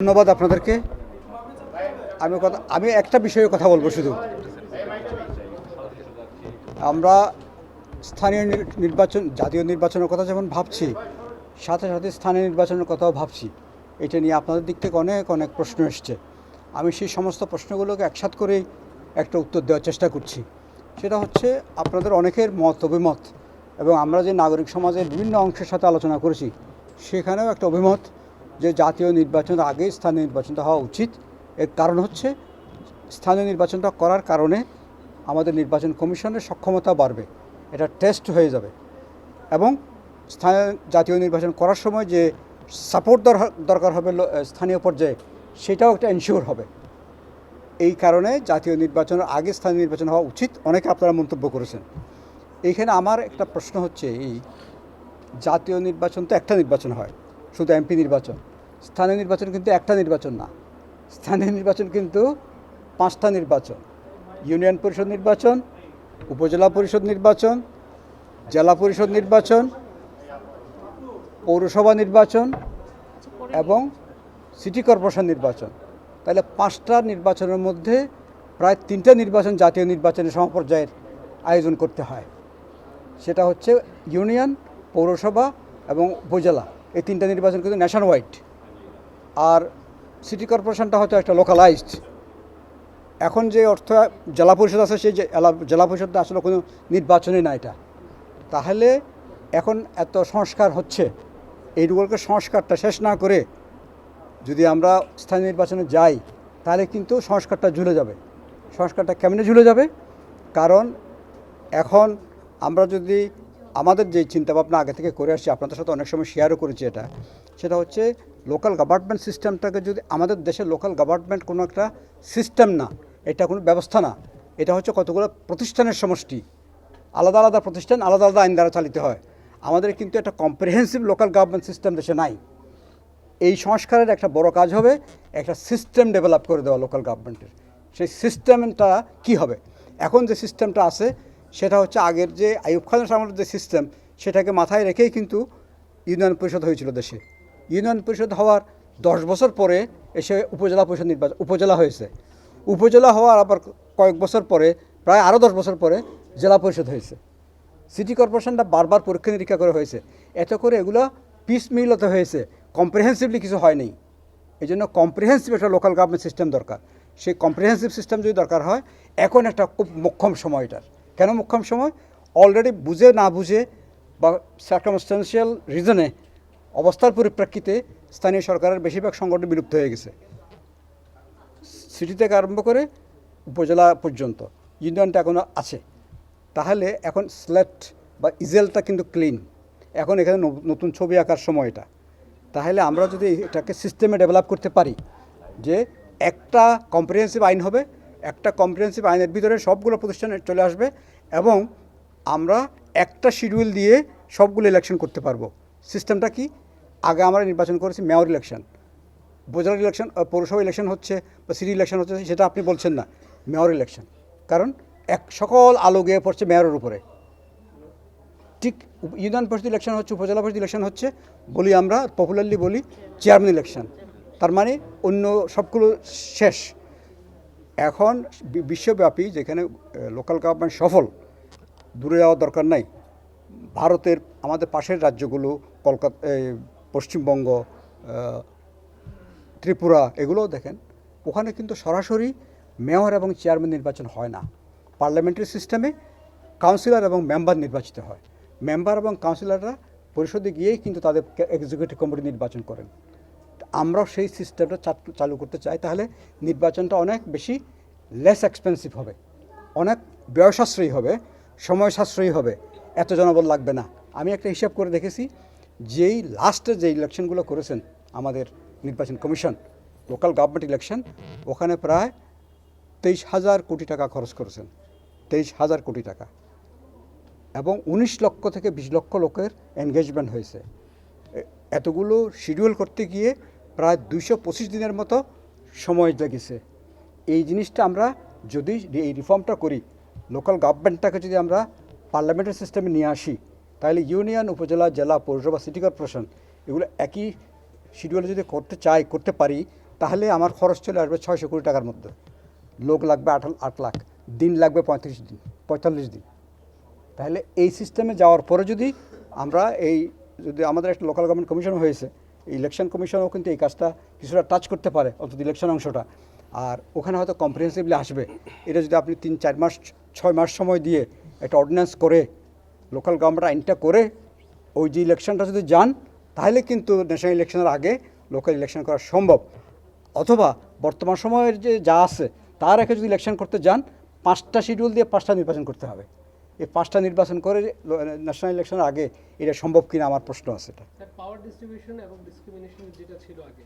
ধন্যবাদ আপনাদেরকে। আমি একটা বিষয়ে কথা বলবো শুধু। আমরা স্থানীয় নির্বাচন, জাতীয় নির্বাচনের কথা যেমন ভাবছি, সাথে সাথে স্থানীয় নির্বাচনের কথাও ভাবছি। এটা নিয়ে আপনাদের দিক থেকে অনেক অনেক প্রশ্ন এসছে। আমি সেই সমস্ত প্রশ্নগুলোকে একসাথ করেই একটা উত্তর দেওয়ার চেষ্টা করছি। সেটা হচ্ছে আপনাদের অনেকের মত অভিমত, এবং আমরা যে নাগরিক সমাজের বিভিন্ন অংশের সাথে আলোচনা করেছি সেখানেও একটা অভিমত যে জাতীয় নির্বাচনের আগে স্থানীয় নির্বাচনটা হওয়া উচিত। এর কারণ হচ্ছে স্থানীয় নির্বাচনটা করার কারণে আমাদের নির্বাচন কমিশনের সক্ষমতা বাড়বে, এটা টেস্ট হয়ে যাবে, এবং জাতীয় নির্বাচন করার সময় যে সাপোর্ট দরকার হবে স্থানীয় পর্যায়ে, সেটাও একটা এনশিওর হবে। এই কারণে জাতীয় নির্বাচনের আগে স্থানীয় নির্বাচন হওয়া উচিত, অনেকে আপনারা মন্তব্য করেছেন। এইখানে আমার একটা প্রশ্ন হচ্ছে, এই জাতীয় নির্বাচন তো একটা নির্বাচন হয়, শুধু এমপি নির্বাচন। স্থানীয় নির্বাচন কিন্তু একটা নির্বাচন না, স্থানীয় নির্বাচন কিন্তু 5টা নির্বাচন: ইউনিয়ন পরিষদ নির্বাচন, উপজেলা পরিষদ নির্বাচন, জেলা পরিষদ নির্বাচন, পৌরসভা নির্বাচন এবং সিটি কর্পোরেশন নির্বাচন। তাহলে 5টা নির্বাচনের মধ্যে প্রায় 3টা নির্বাচন জাতীয় নির্বাচনের সমপর্যায়ের আয়োজন করতে হয়। সেটা হচ্ছে ইউনিয়ন, পৌরসভা এবং উপজেলা। এই 3টা নির্বাচন কিন্তু ন্যাশন ওয়াইড। আর সিটি কর্পোরেশনটা হয়তো একটা লোকালাইজড। এখন যে অর্থ জেলা পরিষদ আছে, সেই জেলা পরিষদটা আসলে কোনো নির্বাচনই না এটা। তাহলে এখন এত সংস্কার হচ্ছে, এইগুলোকে সংস্কারটা শেষ না করে যদি আমরা স্থানীয় নির্বাচনে যাই, তাহলে কিন্তু সংস্কারটা ঝুলে যাবে। সংস্কারটা কেমনে ঝুলে যাবে? কারণ এখন আমরা যদি আমাদের যে চিন্তাভাবনা আগে থেকে করে আসছি, আপনাদের সাথে অনেক সময় শেয়ারও করেছি, সেটা হচ্ছে লোকাল গভর্নমেন্ট সিস্টেমটাকে যদি আমাদের দেশের লোকাল গভর্নমেন্ট কোনো একটা সিস্টেম না, এটা কোনো ব্যবস্থা না, এটা হচ্ছে কতগুলো প্রতিষ্ঠানের সমষ্টি। আলাদা আলাদা প্রতিষ্ঠান, আলাদা আলাদা আইন দ্বারা চালিত হয়। আমাদের কিন্তু একটা কম্প্রিহেন্সিভ লোকাল গভর্নমেন্ট সিস্টেম দেশে নাই। এই সংস্কারের একটা বড় কাজ হবে একটা সিস্টেম ডেভেলপ করে দেওয়া লোকাল গভর্নমেন্টের। সেই সিস্টেমটা কি হবে? এখন যে সিস্টেমটা আছে সেটা হচ্ছে আগের যে আইয়ুব খানের আমলের যে সিস্টেম, সেটাকে মাথায় রেখেই কিন্তু ইউনিয়ন পরিষদ হয়েছিল দেশে। ইউনিয়ন পরিষদ হওয়ার 10 বছর পরে এসে উপজেলা পরিষদ নির্বাচন, উপজেলা হয়েছে। উপজেলা হওয়ার আবার কয়েক বছর পরে, প্রায় আরও 10 বছর পরে জেলা পরিষদ হয়েছে। সিটি কর্পোরেশনটা বারবার পরীক্ষা নিরীক্ষা করে হয়েছে। এত করে এগুলো পিস মিলতে হয়েছে, কম্প্রিহেন্সিভলি কিছু হয়নি। এই জন্য কম্প্রিহেন্সিভ একটা লোকাল গভর্নমেন্ট সিস্টেম দরকার। সেই কম্প্রিহেন্সিভ সিস্টেম যদি দরকার হয়, এখন একটা খুব মোক্ষম সময় এটার। কেন মোক্ষম সময়? অলরেডি বুঝে না বুঝে বা সার্কামস্টেন্সিয়াল রিজনে, অবস্থার পরিপ্রেক্ষিতে স্থানীয় সরকারের বেশিরভাগ সংগঠন বিলুপ্ত হয়ে গেছে। সিটি থেকে আরম্ভ করে উপজেলা পর্যন্ত ইউনিয়নটা এখনও আছে। তাহলে এখন স্লেট বা ইজেলটা কিন্তু ক্লিন। এখন এখানে নতুন ছবি আঁকার সময় এটা। তাহলে আমরা যদি এটাকে সিস্টেমে ডেভেলপ করতে পারি, যে একটা কম্প্রিহেন্সিভ আইন হবে, একটা কম্প্রিহেন্সিভ আইনের ভিতরে সবগুলো প্রতিষ্ঠান চলে আসবে, এবং আমরা একটা শিডিউল দিয়ে সবগুলো ইলেকশন করতে পারবো। সিস্টেমটা কি? আগে আমরা নির্বাচন করেছি মেয়র ইলেকশন, উপজেলা ইলেকশন, পৌরসভা ইলেকশন হচ্ছে বা সিটি ইলেকশন হচ্ছে, সেটা আপনি বলছেন না, মেয়র ইলেকশন। কারণ সকল আলো গিয়ে পড়ছে মেয়রের উপরে। ঠিক ইউনিয়ন পরিষদ ইলেকশন হচ্ছে, উপজেলা পরিষদ ইলেকশন হচ্ছে, বলি আমরা পপুলারলি বলি চেয়ারম্যান ইলেকশন। তার মানে অন্য সবগুলো শেষ। এখন বিশ্বব্যাপী যেখানে লোকাল গভর্নমেন্ট সফল, দূরে যাওয়ার দরকার নাই। ভারতের আমাদের পাশের রাজ্যগুলো, কলকাতা, পশ্চিমবঙ্গ, ত্রিপুরা, এগুলোও দেখেন, ওখানে কিন্তু সরাসরি মেয়র এবং চেয়ারম্যান নির্বাচন হয় না। পার্লামেন্টারি সিস্টেমে কাউন্সিলর এবং মেম্বার নির্বাচিত হয়। মেম্বার এবং কাউন্সিলররা পরিষদে গিয়েই কিন্তু তাদের এক্সিকিউটিভ কমিটি নির্বাচন করেন। আমরাও সেই সিস্টেমটা চালু করতে চাই। তাহলে নির্বাচনটা অনেক বেশি লেস এক্সপেন্সিভ হবে, অনেক ব্যয় সাশ্রয়ী হবে, সময় সাশ্রয়ী হবে, এত জনবল লাগবে না। আমি একটা হিসাব করে দেখেছি, যেই লাস্টে যে ইলেকশনগুলো করেছেন আমাদের নির্বাচন কমিশন, লোকাল গভর্নমেন্ট ইলেকশন, ওখানে প্রায় 23,000 কোটি টাকা খরচ করেছেন। 23,000 কোটি টাকা, এবং 19 লক্ষ থেকে 20 লক্ষ লোকের এনগেজমেন্ট হয়েছে। এতগুলো শিডিউল করতে গিয়ে প্রায় 225 দিনের মতো সময় লেগেছে। এই জিনিসটা আমরা যদি এই রিফর্মটা করি, লোকাল গভর্নমেন্টটাকে যদি আমরা পার্লামেন্টারি সিস্টেমে নিয়ে আসি, তাহলে ইউনিয়ন, উপজেলা, জেলা, পৌরসভা, সিটি কর্পোরেশন এগুলো একই শিডিউলে যদি করতে পারি, তাহলে আমার খরচ চলে আসবে 600 কোটি টাকার মধ্যে, লোক লাগবে 8 লাখ, দিন লাগবে 45 দিন। তাহলে এই সিস্টেমে যাওয়ার পরে যদি আমরা যদি আমাদের একটা লোকাল গভর্নমেন্ট কমিশন হয়েছে, ইলেকশন কমিশনও কিন্তু এই কাজটা কিছুটা টাচ করতে পারে, অন্তত ইলেকশন অংশটা, আর ওখানে হয়তো কম্প্রিহেন্সিভলি আসবে। এটা যদি আপনি 3-4 মাস 6 মাস সময় দিয়ে একটা অর্ডিন্যান্স করে লোকাল গভর্নমেন্ট আইনটা করে ওই যে ইলেকশনটা যদি যান, তাহলে কিন্তু ন্যাশনাল ইলেকশনের আগে লোকাল ইলেকশন করা সম্ভব। অথবা বর্তমান সময়ের যে যা আছে তার আগে যদি ইলেকশন করতে যান, 5টা শিডিউল দিয়ে 5টা নির্বাচন করতে হবে। এই 5টা নির্বাচন করে ন্যাশনাল ইলেকশনের আগে এটা সম্ভব কিনা আমার প্রশ্ন আছে। এটা পাওয়ার ডিস্ট্রিবিউশন এবং ডিসক্রিমিনেশন যেটা ছিল আগে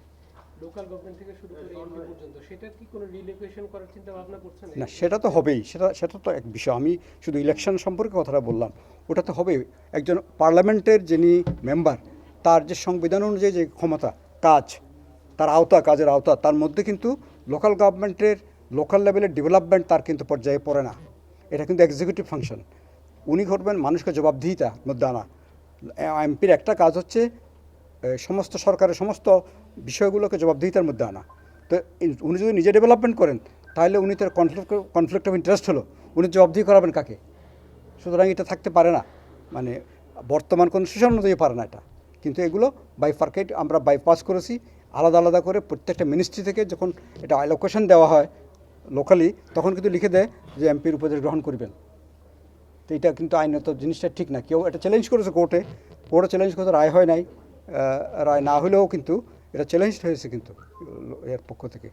লোকাল গভর্নমেন্ট থেকে শুরু করে এমপি পর্যন্ত, সেটার কি কোনো রিলোকেশন করার চিন্তা ভাবনা করছেন? না, সেটা তো হবেই, সেটা তো এক বিষয়। আমি শুধু ইলেকশন সম্পর্কে কথাটা বললাম, ওটা তো হবেই। একজন পার্লামেন্টের যিনি মেম্বার, তার যে সংবিধান অনুযায়ী যে ক্ষমতা, কাজ, তার আওতা, কাজের আওতা, তার মধ্যে কিন্তু লোকাল গভর্নমেন্টের লোকাল লেভেলের ডেভেলপমেন্ট তার কিন্তু পর্যায়ে পড়ে না। এটা কিন্তু এক্সিকিউটিভ ফাংশন। উনি করবেন মানুষকে জবাবদিহিতার মধ্যে আনা। এমপির একটা কাজ হচ্ছে সমস্ত সরকারের সমস্ত বিষয়গুলোকে জবাবদিহিতার মধ্যে আনা। তো উনি যদি নিজে ডেভেলপমেন্ট করেন, তাহলে উনি তার কনফ্লিক্ট অফ ইন্টারেস্ট হলো, উনি জবাবদিহি করাবেন কাকে? সুতরাং এটা থাকতে পারে না, মানে বর্তমান কনস্টিটিউশন অনুযায়ী পারে না এটা। কিন্তু এগুলো বাইফার্কেট আমরা বাইপাস করেছি, আলাদা আলাদা করে প্রত্যেকটা মিনিস্ট্রি থেকে যখন এটা অ্যালোকেশন দেওয়া হয় লোকালি, তখন কিন্তু লিখে দেয় যে এমপির উপদেশ গ্রহণ করবেন। তো এটা কিন্তু আইনত জিনিসটা ঠিক না। কেউ এটা চ্যালেঞ্জ করেছে কোর্টে চ্যালেঞ্জ করতে রায় হয় নাই, রায় না হলেও কিন্তু এটা চ্যালেঞ্জ হয়েছে কিন্তু এর পক্ষ থেকে।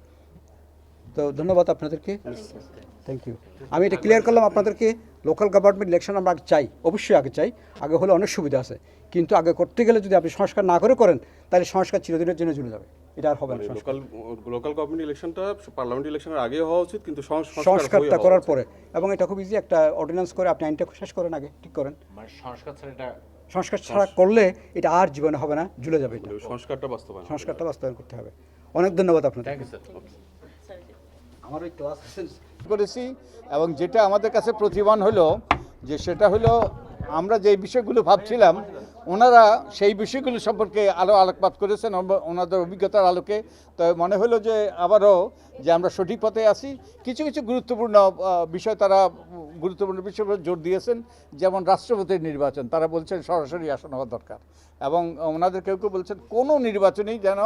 তো ধন্যবাদ আপনাদেরকে, থ্যাংক ইউ। আমি এটা ক্লিয়ার করলাম আপনাদেরকে। লোকাল গভর্নমেন্ট ইলেকশন আমরা আগে চাই, অবশ্যই আগে চাই। আগে হলে অনেক সুবিধা আছে, কিন্তু আগে করতে গেলে যদি আপনি সংস্কার না করে করেন, তাহলে সংস্কার চিরদিনের জন্য চলে যাবে। এটা আর হবে না। লোকাল গভর্নমেন্ট ইলেকশনটা পার্লামেন্ট ইলেকশনের আগে হওয়া উচিত, কিন্তু সংস্কারটা করার পরে। এবং এটা খুব ইজি, একটা অর্ডিন্যান্স করে আপনি আইনটা শেষ করেন, আগে ঠিক করেন। সংস্কার ছাড়া করলে এটা আর জীবনে হবে না, ঝুলে যাবে। এটা সংস্কারটা বাস্তবায়ন করতে হবে। অনেক ধন্যবাদ আপনাদের। আমার ওই ক্লাস করেছি, এবং যেটা আমাদের কাছে প্রতিমান হলো যে সেটা হলো আমরা যে বিষয়গুলো ভাবছিলাম, ওনারা সেই বিষয়গুলো সম্পর্কে আলোকপাত করেছেন ওনাদের অভিজ্ঞতার আলোকে। তো মনে হলো যে আবারও যে আমরা সঠিক পথে আছি। কিছু কিছু গুরুত্বপূর্ণ বিষয় জোর দিয়েছেন, যেমন রাষ্ট্রপতির নির্বাচন। তারা বলছেন সরাসরি আসন হওয়া দরকার, এবং ওনাদের কেউ কেউ বলছেন কোনো নির্বাচনই যেন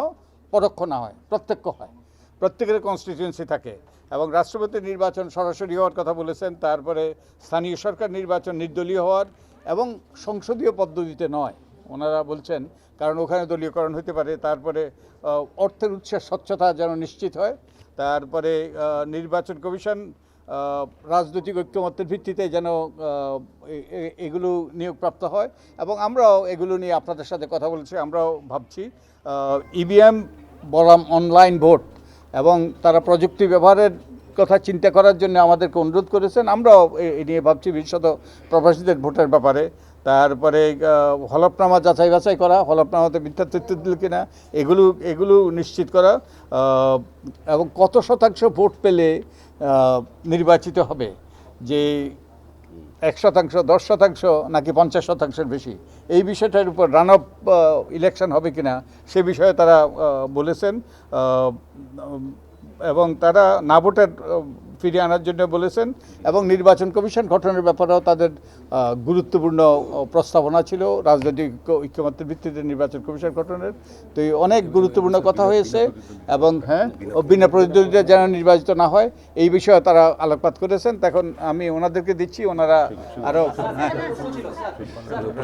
পরোক্ষ না হয়, প্রত্যক্ষ হয়, প্রত্যেকের কনস্টিটিউয়েন্সি থাকে। এবং রাষ্ট্রপতির নির্বাচন সরাসরি হওয়ার কথা বলেছেন। তারপরে স্থানীয় সরকার নির্বাচন নির্দলীয় হওয়ার এবং সংসদীয় পদ্ধতিতে নয় ওনারা বলছেন, কারণ ওখানে দলীয়করণ হতে পারে। তারপরে অর্থের উৎসের স্বচ্ছতা যেন নিশ্চিত হয়। তারপরে নির্বাচন কমিশন রাজনৈতিক ঐক্যমত্যের ভিত্তিতে যেন এগুলো নিয়োগপ্রাপ্ত হয়। এবং আমরাও এগুলো নিয়ে আপনাদের সাথে কথা বলছি। আমরাও ভাবছি ইভিএম বনাম অনলাইন ভোট, এবং তারা প্রযুক্তি ব্যবহারের কথা চিন্তা করার জন্য আমাদেরকে অনুরোধ করেছেন। আমরাও এ নিয়ে ভাবছি, বিশেষত প্রবাসীদের ভোটের ব্যাপারে। তারপরে হলফনামা যাচাই বাছাই করা, হলফনামাতে মিথ্যা তথ্য দিল কিনা এগুলো নিশ্চিত করা, এবং কত শতাংশ ভোট পেলে নির্বাচিত হবে, যে 1% 10% নাকি 50%-এর বেশি, এই বিষয়টার উপর রান অফ ইলেকশন হবে কিনা সে বিষয়ে তারা বলেছেন। এবং তারা না ভোটার ফিরিয়ে আনার জন্য বলেছেন। এবং নির্বাচন কমিশন গঠনের ব্যাপারেও তাদের গুরুত্বপূর্ণ প্রস্তাবনা ছিল, রাজনৈতিক ঐক্যমত্যের ভিত্তিতে নির্বাচন কমিশন গঠনের। তো এই অনেক গুরুত্বপূর্ণ কথা হয়েছে। এবং বিনা প্রতিদ্বন্দ্বিতা যেন নির্বাচিত না হয়, এই বিষয়ে তারা আলোকপাত করেছেন। তখন আমি ওনাদেরকে দিচ্ছি, ওনারা আরও